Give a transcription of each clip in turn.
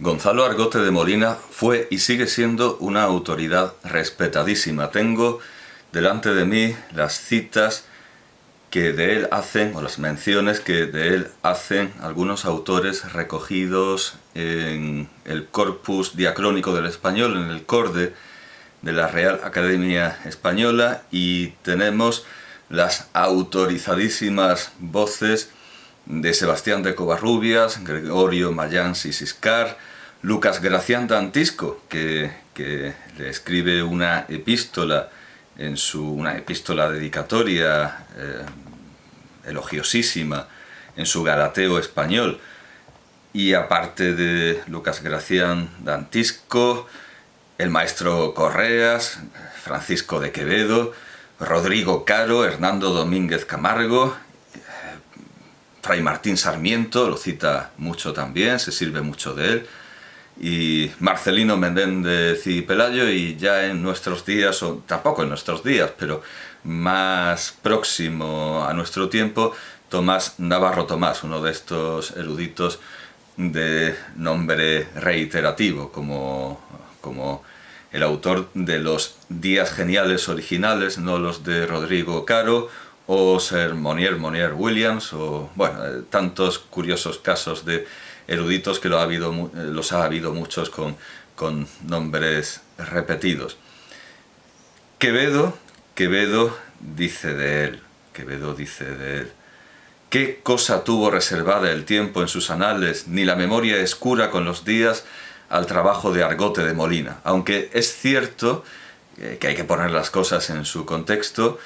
Gonzalo Argote de Molina fue y sigue siendo una autoridad respetadísima. Tengo delante de mí las citas que de él hacen, o las menciones que de él hacen algunos autores recogidos en el Corpus Diacrónico del Español, en el Corde de la Real Academia Española, y tenemos las autorizadísimas voces de Sebastián de Covarrubias, Gregorio Mayans y Siscar, Lucas Gracián d'Antisco, que le escribe una epístola una epístola dedicatoria elogiosísima en su Galateo español. Y aparte de Lucas Gracián d'Antisco, el maestro Correas, Francisco de Quevedo, Rodrigo Caro, Hernando Domínguez Camargo, Fray Martín Sarmiento, lo cita mucho también, se sirve mucho de él, y Marcelino Menéndez y Pelayo, y ya en nuestros días, o tampoco en nuestros días, pero más próximo a nuestro tiempo, Tomás Navarro Tomás, uno de estos eruditos de nombre reiterativo, como el autor de los Días Geniales originales, no los de Rodrigo Caro, o Sir Monier Williams, o bueno, tantos curiosos casos de eruditos que los ha habido muchos con nombres repetidos. Quevedo dice de él, ¿qué cosa tuvo reservada el tiempo en sus anales, ni la memoria escura con los días al trabajo de Argote de Molina? Aunque es cierto que hay que poner las cosas en su contexto,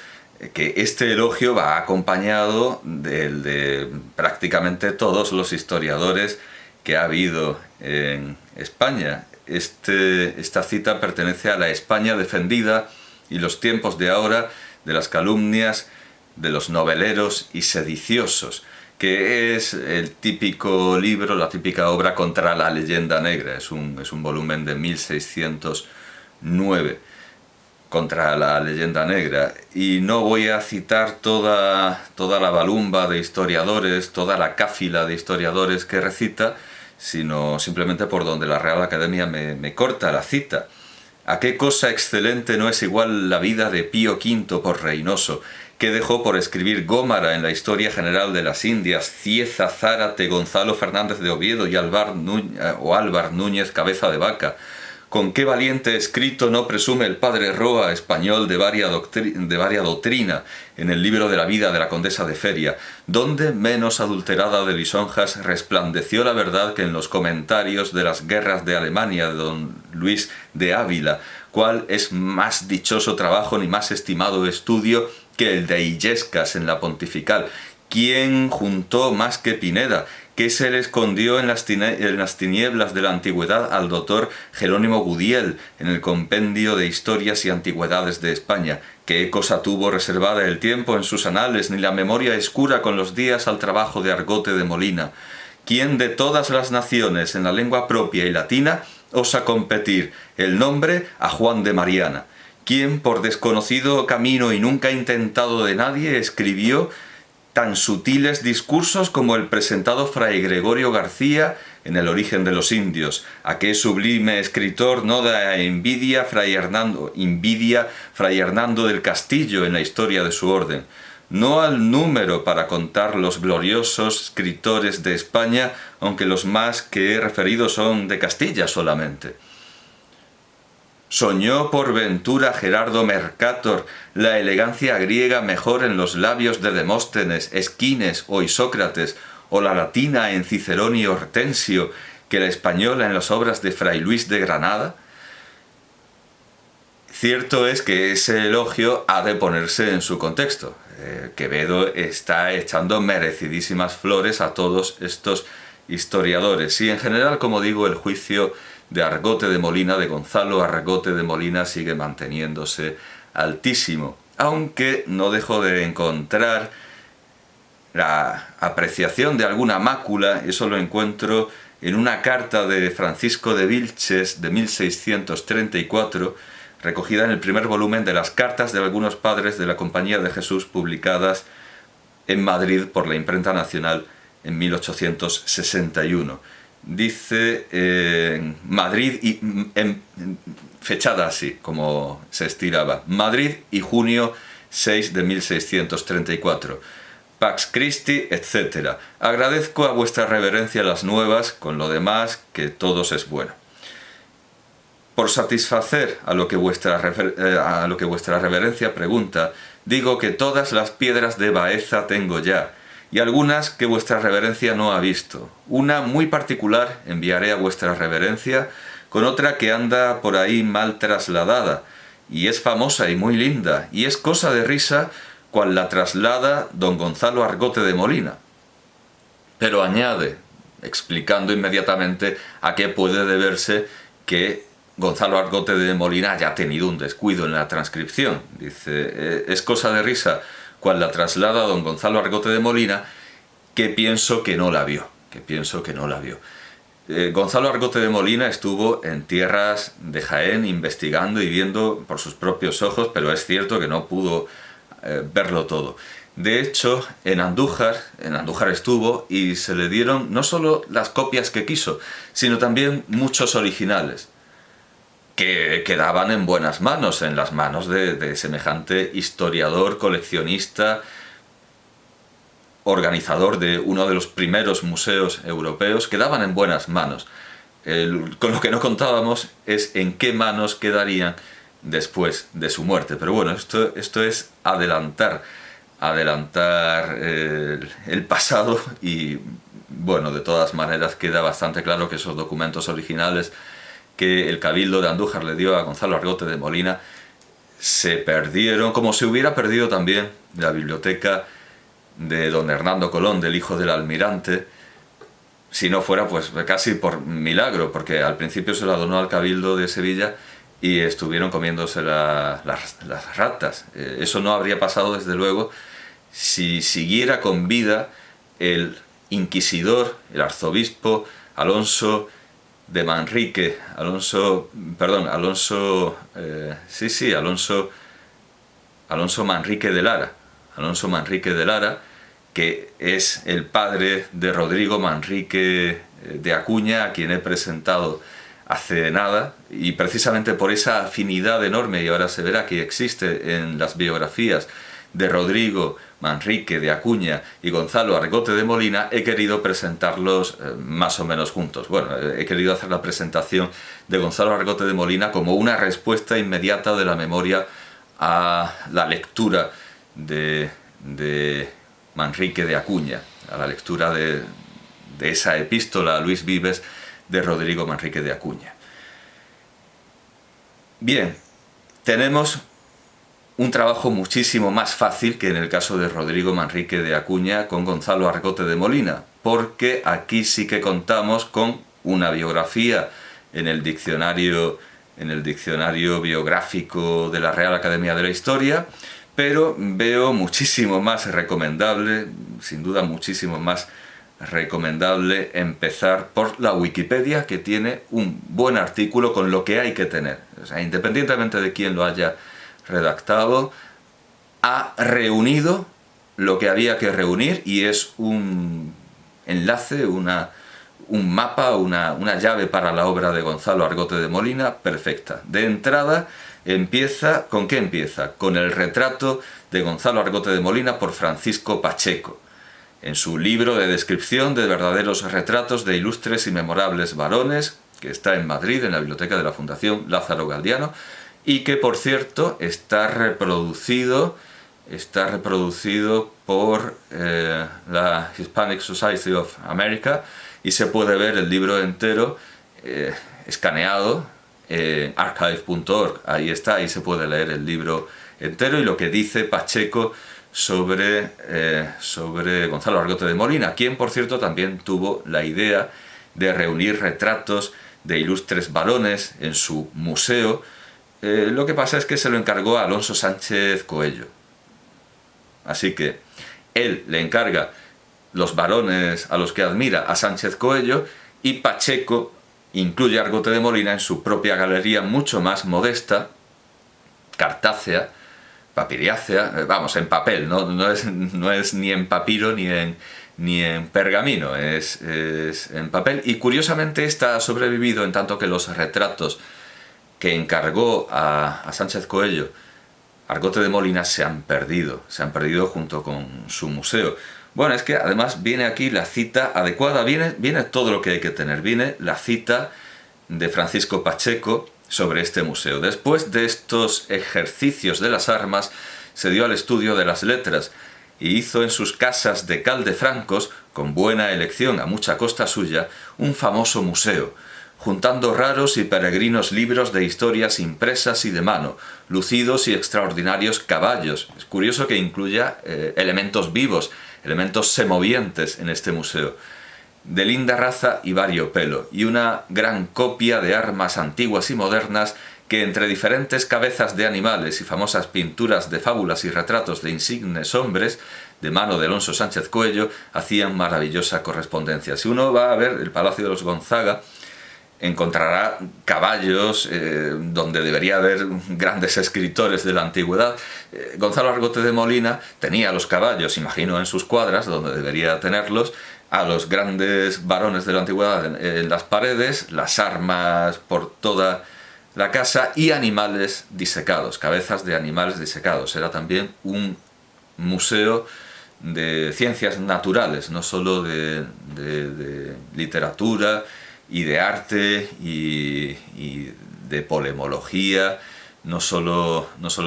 que este elogio va acompañado de prácticamente todos los historiadores que ha habido en España. Esta cita pertenece a la España defendida y los tiempos de ahora de las calumnias de los noveleros y sediciosos, que es el típico libro, la típica obra contra la leyenda negra. Es un volumen de 1609 contra la leyenda negra, y no voy a citar toda la balumba de historiadores, toda la cáfila de historiadores que recita, sino simplemente por donde la Real Academia me corta la cita. ¿A qué cosa excelente no es igual la vida de Pío V por Reynoso, que dejó por escribir Gómara en la Historia General de las Indias, Cieza, Zárate, Gonzalo Fernández de Oviedo y Álvar Núñez Cabeza de Vaca? ¿Con qué valiente escrito no presume el padre Roa, español de varia doctrina, en el libro de la vida de la condesa de Feria, donde menos adulterada de lisonjas resplandeció la verdad que en los comentarios de las guerras de Alemania de don Luis de Ávila, cuál es más dichoso trabajo ni más estimado estudio que el de Illescas en la Pontifical? ¿Quién juntó más que Pineda? ¿Qué se le escondió en las tinieblas de la antigüedad al doctor Jerónimo Gudiel en el Compendio de Historias y Antigüedades de España? ¿Qué cosa tuvo reservada el tiempo en sus anales, ni la memoria escura con los días al trabajo de Argote de Molina? ¿Quién de todas las naciones en la lengua propia y latina osa competir el nombre a Juan de Mariana? ¿Quién, por desconocido camino y nunca intentado de nadie, escribió tan sutiles discursos como el presentado Fray Gregorio García en El origen de los indios? ¿A qué sublime escritor no da envidia Fray Hernando del Castillo en la historia de su orden? No al número para contar los gloriosos escritores de España, aunque los más que he referido son de Castilla solamente. ¿Soñó por ventura Gerardo Mercator la elegancia griega mejor en los labios de Demóstenes, Esquines o Isócrates, o la latina en Cicerón y Hortensio, que la española en las obras de Fray Luis de Granada? Cierto es que ese elogio ha de ponerse en su contexto. Quevedo está echando merecidísimas flores a todos estos historiadores, y en general, como digo, el juicio de Argote de Molina, de Gonzalo Argote de Molina, sigue manteniéndose altísimo, aunque no dejo de encontrar la apreciación de alguna mácula. Eso lo encuentro en una carta de Francisco de Vilches de 1634, recogida en el primer volumen de las cartas de algunos padres de la Compañía de Jesús, publicadas en Madrid por la Imprenta Nacional en 1861. dice Madrid, fechada así, como se estiraba, Madrid y junio 6 de 1634. Pax Christi, etc. Agradezco a vuestra reverencia las nuevas, con lo demás que todos es bueno. Por satisfacer a lo que vuestra reverencia pregunta, digo que todas las piedras de Baeza tengo ya, y algunas que vuestra reverencia no ha visto. Una muy particular enviaré a vuestra reverencia, con otra que anda por ahí mal trasladada, y es famosa y muy linda, y es cosa de risa, cual la traslada don Gonzalo Argote de Molina. Pero añade, explicando inmediatamente a qué puede deberse que Gonzalo Argote de Molina haya tenido un descuido en la transcripción. Dice, es cosa de risa, cual la traslada don Gonzalo Argote de Molina, que pienso que no la vio. Gonzalo Argote de Molina estuvo en tierras de Jaén investigando y viendo por sus propios ojos, pero es cierto que no pudo verlo todo. De hecho, en Andújar estuvo y se le dieron no solo las copias que quiso, sino también muchos originales, que quedaban en buenas manos, en las manos de semejante historiador, coleccionista, organizador de uno de los primeros museos europeos, quedaban en buenas manos. Con lo que no contábamos es en qué manos quedarían después de su muerte. Pero bueno, esto es adelantar el pasado, y bueno, de todas maneras queda bastante claro que esos documentos originales que el Cabildo de Andújar le dio a Gonzalo Argote de Molina se perdieron, como se hubiera perdido también la biblioteca de don Hernando Colón, del hijo del almirante, si no fuera pues casi por milagro, porque al principio se la donó al Cabildo de Sevilla y estuvieron comiéndose las ratas. Eso no habría pasado, desde luego, si siguiera con vida el inquisidor, el arzobispo Alonso de Manrique, Alonso Manrique de Lara, que es el padre de Rodrigo Manrique de Acuña, a quien he presentado hace nada, y precisamente por esa afinidad enorme, y ahora se verá que existe en las biografías de Rodrigo Manrique de Acuña y Gonzalo Argote de Molina, he querido presentarlos más o menos juntos. Bueno, he querido hacer la presentación de Gonzalo Argote de Molina como una respuesta inmediata de la memoria a la lectura de Manrique de Acuña, a la lectura de esa epístola a Luis Vives de Rodrigo Manrique de Acuña. Bien, tenemos un trabajo muchísimo más fácil que en el caso de Rodrigo Manrique de Acuña con Gonzalo Argote de Molina, porque aquí sí que contamos con una biografía en el diccionario biográfico de la Real Academia de la Historia, pero veo muchísimo más recomendable, sin duda muchísimo más recomendable, empezar por la Wikipedia, que tiene un buen artículo con lo que hay que tener. O sea, independientemente de quién lo haya redactado, ha reunido lo que había que reunir, y es un enlace, un mapa, una llave para la obra de Gonzalo Argote de Molina perfecta. De entrada, ¿con qué empieza? Con el retrato de Gonzalo Argote de Molina por Francisco Pacheco, en su libro de descripción de verdaderos retratos de ilustres y memorables varones, que está en Madrid, en la biblioteca de la Fundación Lázaro Galdiano, y que, por cierto, está reproducido por la Hispanic Society of America, y se puede ver el libro entero escaneado en archive.org. Ahí está, ahí se puede leer el libro entero y lo que dice Pacheco sobre Gonzalo Argote de Molina, quien, por cierto, también tuvo la idea de reunir retratos de ilustres varones en su museo. Lo que pasa es que se lo encargó a Alonso Sánchez Coello. Así que él le encarga los varones a los que admira a Sánchez Coello, y Pacheco incluye a Argote de Molina en su propia galería mucho más modesta, cartácea, papiriácea, vamos, en papel, no es ni en papiro ni en ni en pergamino, es en papel. Y curiosamente esta ha sobrevivido en tanto que los retratos que encargó a Sánchez Coello Argote de Molina se han perdido junto con su museo. Bueno, es que además viene aquí la cita adecuada, viene todo lo que hay que tener, viene la cita de Francisco Pacheco sobre este museo. Después de estos ejercicios de las armas, se dio al estudio de las letras y hizo en sus casas de Caldefrancos, con buena elección a mucha costa suya, un famoso museo, juntando raros y peregrinos libros de historias impresas y de mano, lucidos y extraordinarios caballos. Es curioso que incluya elementos vivos, elementos semovientes en este museo, de linda raza y variopelo, y una gran copia de armas antiguas y modernas que entre diferentes cabezas de animales y famosas pinturas de fábulas y retratos de insignes hombres, de mano de Alonso Sánchez Coello, hacían maravillosa correspondencia. Si uno va a ver el Palacio de los Gonzaga, encontrará caballos donde debería haber grandes escritores de la antigüedad. Gonzalo Argote de Molina tenía los caballos, imagino, en sus cuadras, donde debería tenerlos, a los grandes varones de la antigüedad en las paredes, las armas por toda la casa y animales disecados, cabezas de animales disecados. Era también un museo de ciencias naturales, no solo de literatura y de arte y de polemología. No solo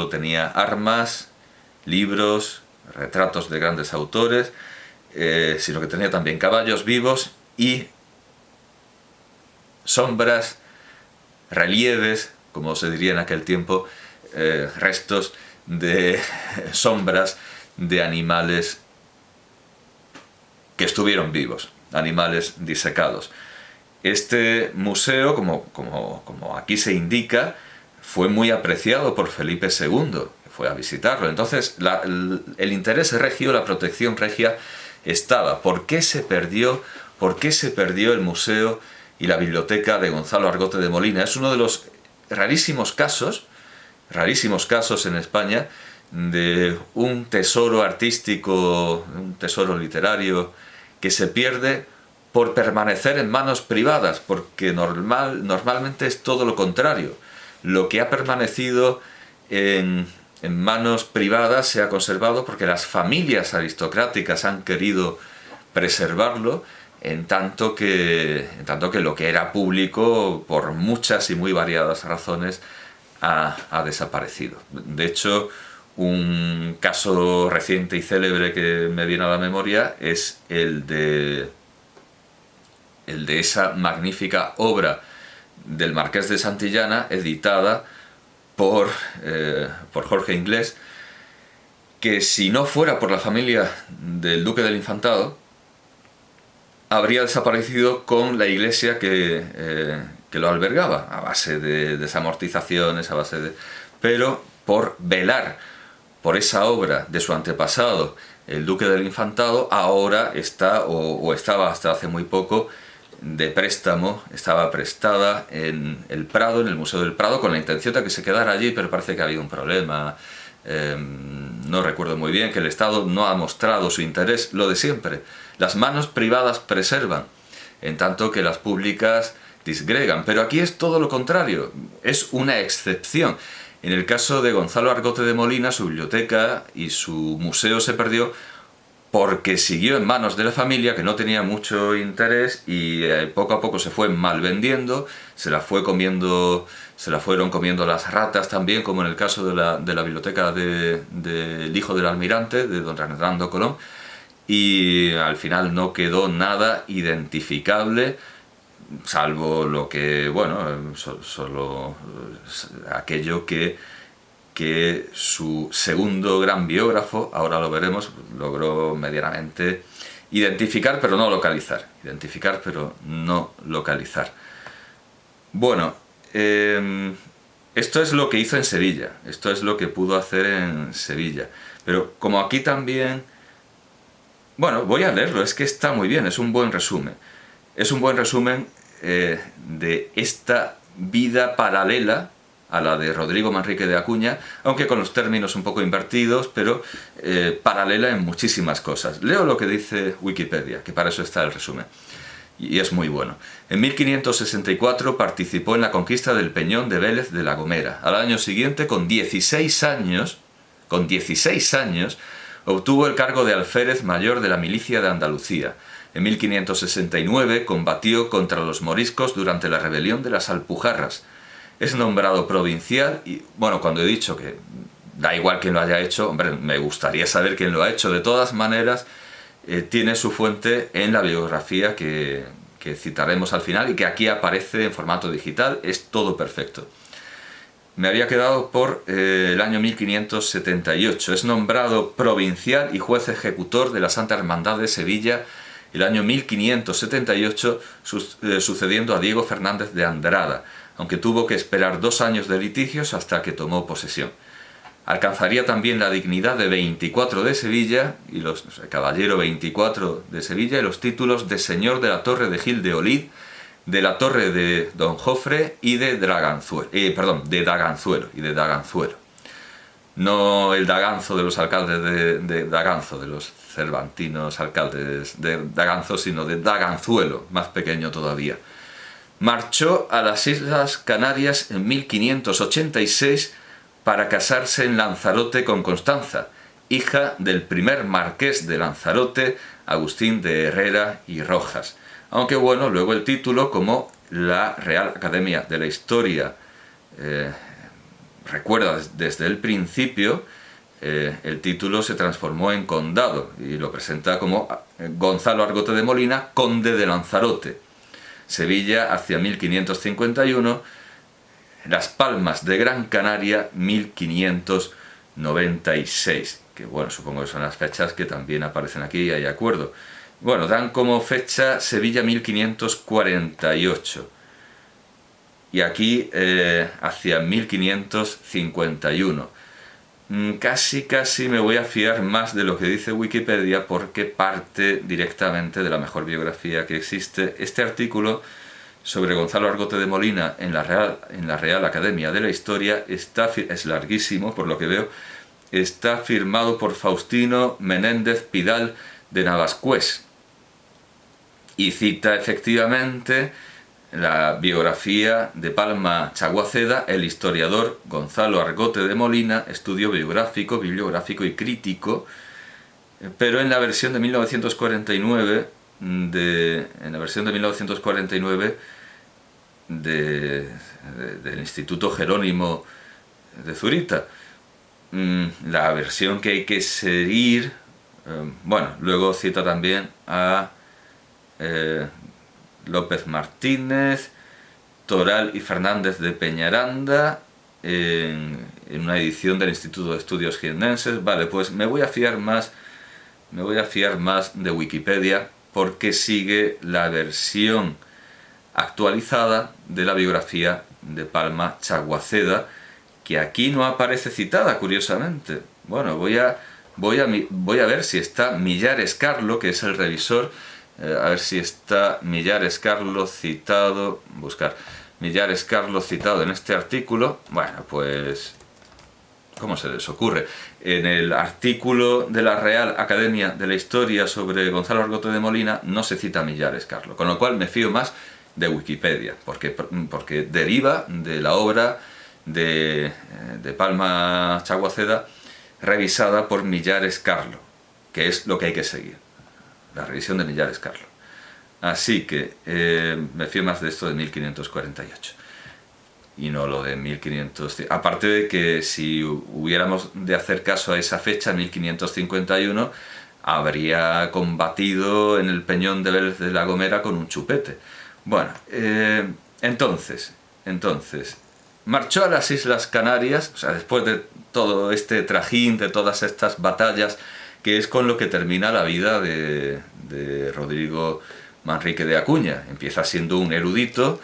tenía armas, libros, retratos de grandes autores, sino que tenía también caballos vivos y sombras, relieves, como se diría en aquel tiempo, restos de sombras de animales que estuvieron vivos, animales disecados. Este museo, como aquí se indica, fue muy apreciado por Felipe II, que fue a visitarlo. Entonces, el interés regio, la protección regia estaba. ¿Por qué se perdió el museo y la biblioteca de Gonzalo Argote de Molina? Es uno de los rarísimos casos en España de un tesoro artístico, un tesoro literario que se pierde por permanecer en manos privadas, porque normalmente es todo lo contrario. Lo que ha permanecido en manos privadas se ha conservado porque las familias aristocráticas han querido preservarlo, en tanto que lo que era público, por muchas y muy variadas razones, ha desaparecido. De hecho, un caso reciente y célebre que me viene a la memoria es el de esa magnífica obra del Marqués de Santillana, editada por Jorge Inglés, que si no fuera por la familia del Duque del Infantado, habría desaparecido con la iglesia que lo albergaba, a base de desamortizaciones, pero por velar por esa obra de su antepasado, el Duque del Infantado, ahora está, o estaba hasta hace muy poco, de préstamo, estaba prestada en el Prado, en el Museo del Prado, con la intención de que se quedara allí, pero parece que ha habido un problema, no recuerdo muy bien, que el Estado no ha mostrado su interés, lo de siempre. Las manos privadas preservan, en tanto que las públicas disgregan, pero aquí es todo lo contrario, es una excepción. En el caso de Gonzalo Argote de Molina, su biblioteca y su museo se perdió porque siguió en manos de la familia, que no tenía mucho interés, y poco a poco se fue mal vendiendo, se la fueron comiendo las ratas también, como en el caso de la biblioteca del hijo del almirante, de don Hernando Colón, y al final no quedó nada identificable, salvo lo que, bueno, solo aquello que su segundo gran biógrafo, ahora lo veremos, logró medianamente identificar pero no localizar. Bueno, esto es lo que hizo en Sevilla, esto es lo que pudo hacer en Sevilla. Pero como aquí también... Bueno, voy a leerlo, es que está muy bien, es un buen resumen. Es un buen resumen de esta vida paralela a la de Rodrigo Manrique de Acuña, aunque con los términos un poco invertidos, pero paralela en muchísimas cosas. Leo lo que dice Wikipedia, que para eso está el resumen, y es muy bueno. En 1564 participó en la conquista del Peñón de Vélez de la Gomera. Al año siguiente, con 16 años, obtuvo el cargo de alférez mayor de la milicia de Andalucía. En 1569 combatió contra los moriscos durante la rebelión de las Alpujarras. Es nombrado provincial y, bueno, cuando he dicho que da igual quién lo haya hecho, hombre, me gustaría saber quién lo ha hecho. De todas maneras, tiene su fuente en la biografía que citaremos al final y que aquí aparece en formato digital. Es todo perfecto. Me había quedado por el año 1578. Es nombrado provincial y juez ejecutor de la Santa Hermandad de Sevilla el año 1578, sucediendo a Diego Fernández de Andrada, aunque tuvo que esperar 2 años de litigios hasta que tomó posesión. Alcanzaría también la dignidad de 24 de Sevilla, caballero 24 de Sevilla, y los títulos de señor de la Torre de Gil de Olid, de la Torre de Don Jofre y de Daganzuelo. No el Daganzo de los alcaldes de Daganzo, de los cervantinos alcaldes de Daganzo, sino de Daganzuelo, más pequeño todavía. Marchó a las Islas Canarias en 1586 para casarse en Lanzarote con Constanza, hija del primer marqués de Lanzarote, Agustín de Herrera y Rojas. Aunque bueno, luego el título, como la Real Academia de la Historia recuerda desde el principio, el título se transformó en condado y lo presenta como Gonzalo Argote de Molina, conde de Lanzarote. Sevilla hacia 1551, Las Palmas de Gran Canaria 1596, que bueno, supongo que son las fechas que también aparecen aquí y hay acuerdo. Bueno, dan como fecha Sevilla 1548 y aquí hacia 1551. Casi me voy a fiar más de lo que dice Wikipedia porque parte directamente de la mejor biografía que existe. Este artículo sobre Gonzalo Argote de Molina en la Real Academia de la Historia es larguísimo, por lo que veo. Está firmado por Faustino Menéndez Pidal de Navascués y cita efectivamente la biografía de Palma Chaguaceda, el historiador Gonzalo Argote de Molina, estudio biográfico, bibliográfico y crítico, pero en la versión de 1949 del Instituto Jerónimo de Zurita. La versión que hay que seguir, bueno, luego cita también a López Martínez, Toral y Fernández de Peñaranda en una edición del Instituto de Estudios Jiennenses. Vale, pues me voy a fiar más de Wikipedia porque sigue la versión actualizada de la biografía de Palma Chaguaceda, que aquí no aparece citada, curiosamente. Bueno, voy a ver si está Millares Carlo, que es el revisor. A ver si está Millares Carlo citado, buscar Millares Carlo citado en este artículo. Bueno, pues, ¿cómo se les ocurre? En el artículo de la Real Academia de la Historia sobre Gonzalo Argote de Molina no se cita Millares Carlo, con lo cual me fío más de Wikipedia, porque deriva de la obra de Palma Chaguaceda revisada por Millares Carlo, que es lo que hay que seguir. La revisión de Millares Carlo. Así que me fío más de esto de 1548 y no lo de 1500. Aparte de que si hubiéramos de hacer caso a esa fecha, 1551, habría combatido en el Peñón de Vélez de la Gomera con un chupete. Bueno, entonces, marchó a las Islas Canarias, o sea, después de todo este trajín, de todas estas batallas, que es con lo que termina la vida de Rodrigo Manrique de Acuña. Empieza siendo un erudito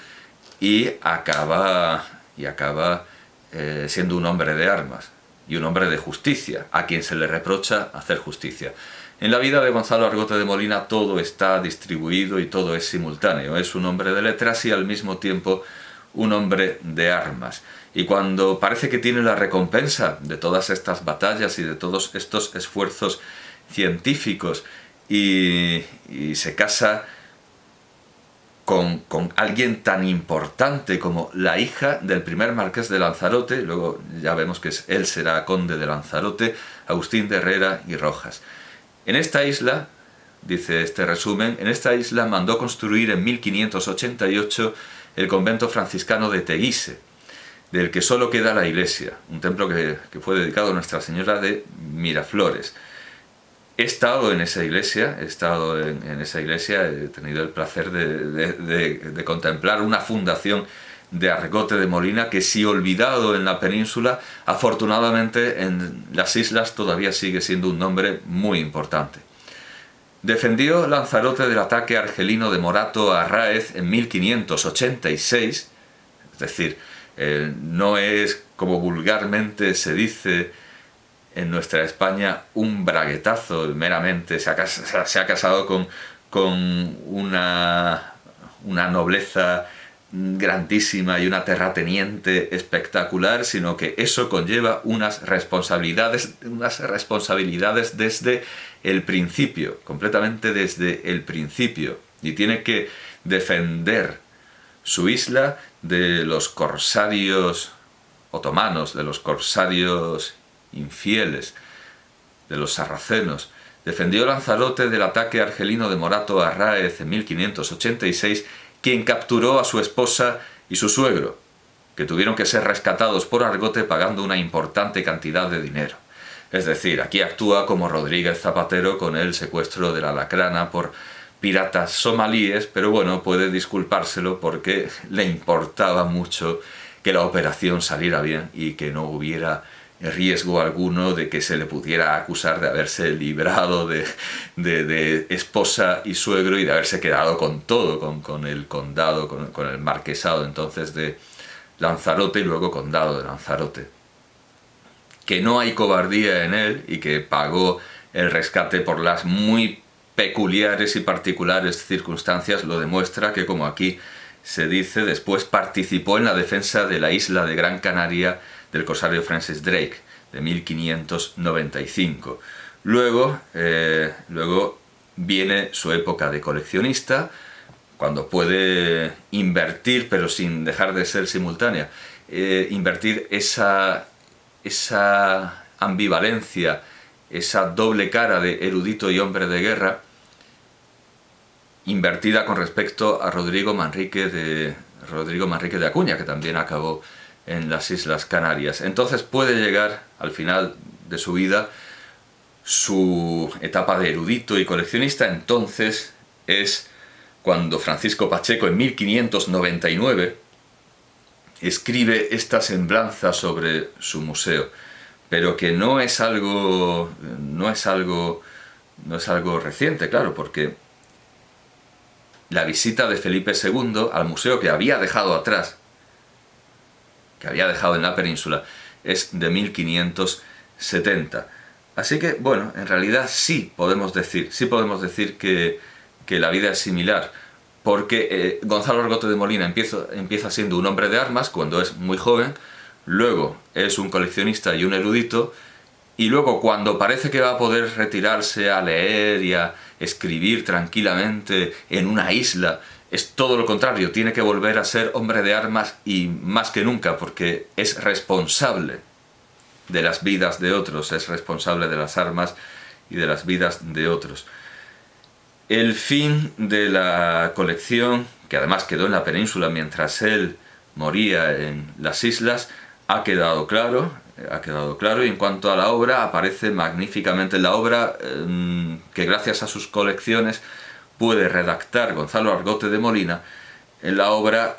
y acaba siendo un hombre de armas y un hombre de justicia, a quien se le reprocha hacer justicia. En la vida de Gonzalo Argote de Molina todo está distribuido y todo es simultáneo. Es un hombre de letras y al mismo tiempo un hombre de armas. Y cuando parece que tiene la recompensa de todas estas batallas y de todos estos esfuerzos científicos y se casa con alguien tan importante como la hija del primer marqués de Lanzarote, luego ya vemos que él será conde de Lanzarote, Agustín de Herrera y Rojas. En esta isla, dice este resumen, en esta isla mandó construir en 1588 el convento franciscano de Teguise, del que solo queda la iglesia, un templo que fue dedicado a Nuestra Señora de Miraflores. He estado en esa iglesia, he tenido el placer de contemplar una fundación de Argote de Molina que, si olvidado en la península, afortunadamente en las islas todavía sigue siendo un nombre muy importante. Defendió Lanzarote del ataque argelino de Morato a Arráez en 1586, es decir, no es, como vulgarmente se dice en nuestra España, un braguetazo, meramente se ha casado con una nobleza grandísima y una terrateniente espectacular, sino que eso conlleva unas responsabilidades desde el principio, completamente desde el principio, y tiene que defender su isla de los corsarios otomanos, de los corsarios infieles, de los sarracenos. Defendió Lanzarote del ataque argelino de Morato a Arráez en 1586, quien capturó a su esposa y su suegro, que tuvieron que ser rescatados por Argote pagando una importante cantidad de dinero. Es decir, aquí actúa como Rodríguez Zapatero con el secuestro de la Lacrana por piratas somalíes, pero bueno, puede disculpárselo porque le importaba mucho que la operación saliera bien y que no hubiera riesgo alguno de que se le pudiera acusar de haberse librado de esposa y suegro y de haberse quedado con todo, con el condado, con el marquesado entonces de Lanzarote y luego condado de Lanzarote. Que no hay cobardía en él y que pagó el rescate por las muy peculiares y particulares circunstancias lo demuestra que, como aquí se dice, después participó en la defensa de la isla de Gran Canaria del corsario Francis Drake, de 1595. Luego viene su época de coleccionista, cuando puede invertir, pero sin dejar de ser simultánea, invertir esa ambivalencia, esa doble cara de erudito y hombre de guerra, invertida con respecto a Rodrigo Manrique de Acuña, que también acabó en las Islas Canarias. Entonces puede llegar al final de su vida su etapa de erudito y coleccionista. Entonces es cuando Francisco Pacheco, en 1599, escribe esta semblanza sobre su museo, pero que no es algo reciente, claro, porque la visita de Felipe II al museo que había dejado atrás, que había dejado en la península, es de 1570. Así que, bueno, en realidad sí podemos decir que la vida es similar, porque Gonzalo Argote de Molina empieza siendo un hombre de armas cuando es muy joven, luego es un coleccionista y un erudito, y luego cuando parece que va a poder retirarse a leer y a escribir tranquilamente en una isla, es todo lo contrario, tiene que volver a ser hombre de armas y más que nunca, porque es responsable de las vidas de otros, es responsable de las armas y de las vidas de otros. El fin de la colección, que además quedó en la península mientras él moría en las islas, ha quedado claro, y en cuanto a la obra, aparece magníficamente la obra que gracias a sus colecciones puede redactar Gonzalo Argote de Molina. En la obra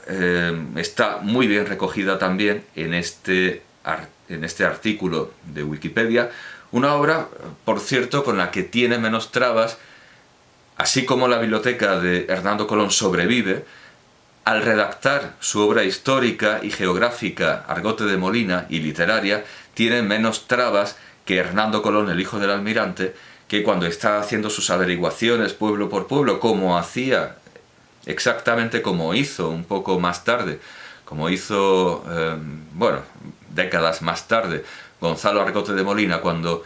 está muy bien recogida también en este artículo de Wikipedia, una obra, por cierto, con la que tiene menos trabas, así como la biblioteca de Hernando Colón sobrevive. Al redactar su obra histórica y geográfica, Argote de Molina, y literaria, tiene menos trabas que Hernando Colón, el hijo del almirante, que cuando está haciendo sus averiguaciones pueblo por pueblo, exactamente como hizo un poco más tarde como hizo, bueno, décadas más tarde, Gonzalo Argote de Molina, cuando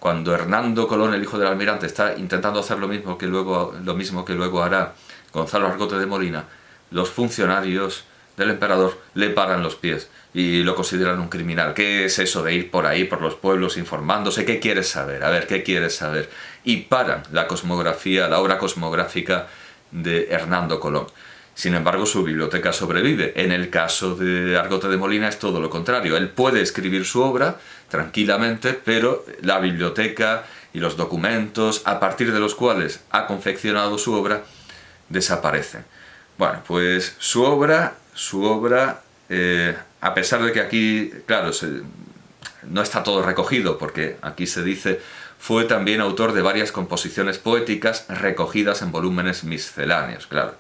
Hernando Colón, el hijo del almirante, está intentando hacer lo mismo que luego hará Gonzalo Argote de Molina, los funcionarios del emperador le paran los pies y lo consideran un criminal. ¿Qué es eso de ir por ahí, por los pueblos, informándose? ¿Qué quieres saber? A ver, ¿qué quieres saber? Y paran la cosmografía, la obra cosmográfica de Hernando Colón. Sin embargo, su biblioteca sobrevive. En el caso de Argote de Molina es todo lo contrario. Él puede escribir su obra tranquilamente, pero la biblioteca y los documentos a partir de los cuales ha confeccionado su obra desaparecen. Bueno, pues su obra, a pesar de que aquí, claro, no está todo recogido, porque aquí se dice, fue también autor de varias composiciones poéticas recogidas en volúmenes misceláneos, claro.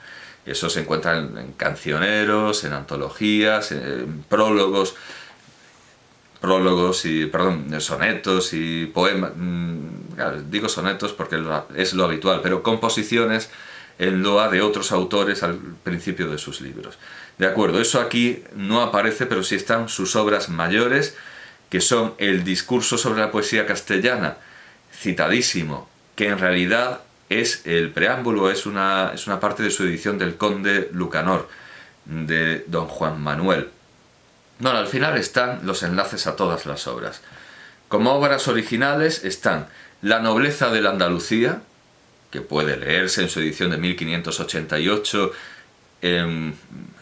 Eso se encuentra en cancioneros, en antologías, en prólogos y, perdón, sonetos y poemas. Digo sonetos porque es lo habitual, pero composiciones en loa de otros autores al principio de sus libros. De acuerdo, eso aquí no aparece, pero sí están sus obras mayores, que son el discurso sobre la poesía castellana, citadísimo, que en realidad es el preámbulo, es una parte de su edición del Conde Lucanor, de don Juan Manuel. Bueno, al final están los enlaces a todas las obras. Como obras originales están La nobleza de la Andalucía, que puede leerse en su edición de 1588 en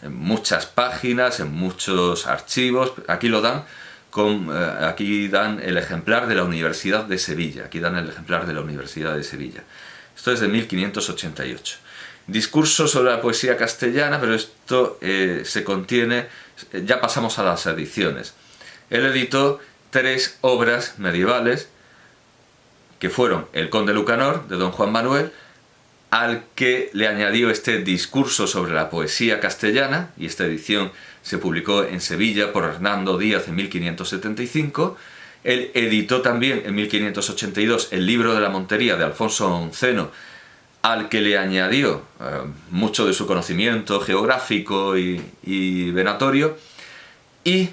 muchas páginas, en muchos archivos. Aquí lo dan, aquí dan el ejemplar de la Universidad de Sevilla. Esto es de 1588. Discurso sobre la poesía castellana, pero esto se contiene, ya pasamos a las ediciones. Él editó 3 obras medievales, que fueron El Conde Lucanor, de don Juan Manuel, al que le añadió este discurso sobre la poesía castellana, y esta edición se publicó en Sevilla por Hernando Díaz en 1575. Él editó también en 1582 el libro de la Montería de Alfonso Onceno, al que le añadió mucho de su conocimiento geográfico y venatorio, y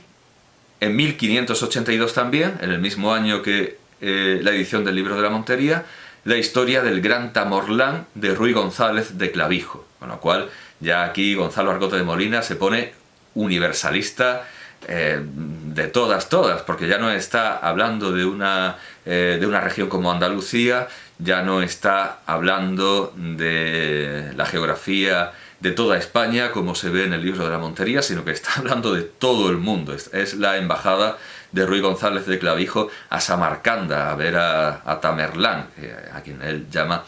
en 1582 también, en el mismo año que la edición del libro de la Montería, la historia del Gran Tamorlán de Ruy González de Clavijo, con lo cual ya aquí Gonzalo Argote de Molina se pone universalista de todas, porque ya no está hablando de una región como Andalucía, ya no está hablando de la geografía de toda España, como se ve en el libro de la Montería, sino que está hablando de todo el mundo. Es la embajada de Ruy González de Clavijo a Samarcanda, a ver a Tamerlán, a quien él llama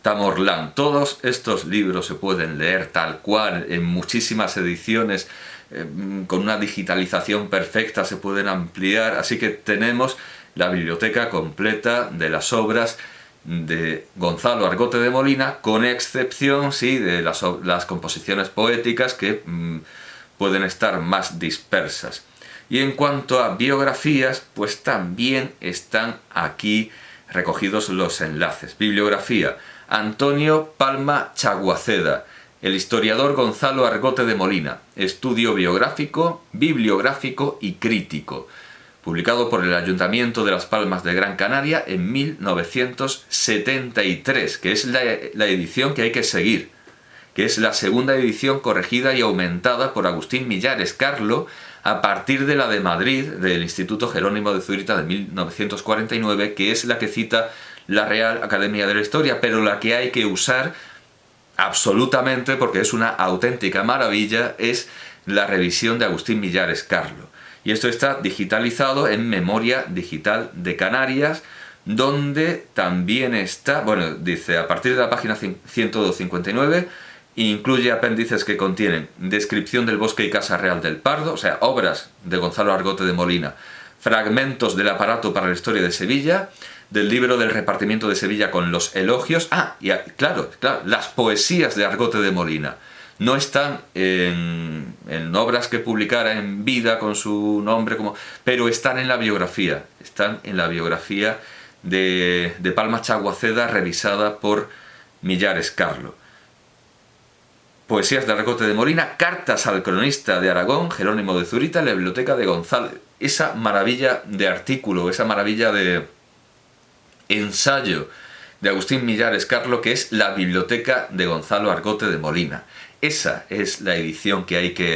Tamorlán. Todos estos libros se pueden leer tal cual, en muchísimas ediciones, con una digitalización perfecta, se pueden ampliar, así que tenemos la biblioteca completa de las obras de Gonzalo Argote de Molina, con excepción, sí, de las composiciones poéticas que pueden estar más dispersas. Y en cuanto a biografías, pues también están aquí recogidos los enlaces. Bibliografía: Antonio Palma Chaguaceda, el historiador Gonzalo Argote de Molina, estudio biográfico, bibliográfico y crítico, publicado por el Ayuntamiento de Las Palmas de Gran Canaria en 1973, que es la edición que hay que seguir, que es la segunda edición corregida y aumentada por Agustín Millares Carlo, a partir de la de Madrid, del Instituto Jerónimo de Zurita de 1949, que es la que cita la Real Academia de la Historia, pero la que hay que usar absolutamente, porque es una auténtica maravilla, es la revisión de Agustín Millares Carlo. Y esto está digitalizado en Memoria Digital de Canarias, donde también está, bueno, dice, a partir de la página 159, incluye apéndices que contienen descripción del bosque y casa real del Pardo, o sea, obras de Gonzalo Argote de Molina, fragmentos del aparato para la historia de Sevilla, del libro del repartimiento de Sevilla con los elogios, claro, las poesías de Argote de Molina. No están en obras que publicara en vida con su nombre, pero están en la biografía. Están en la biografía de Palma Chaguaceda, revisada por Millares Carlo. Poesías de Argote de Molina, cartas al cronista de Aragón, Jerónimo de Zurita, en la biblioteca de González. Esa maravilla de artículo, esa maravilla de ensayo de Agustín Millares Carlo, que es la biblioteca de Gonzalo Argote de Molina. Esa es la edición que hay que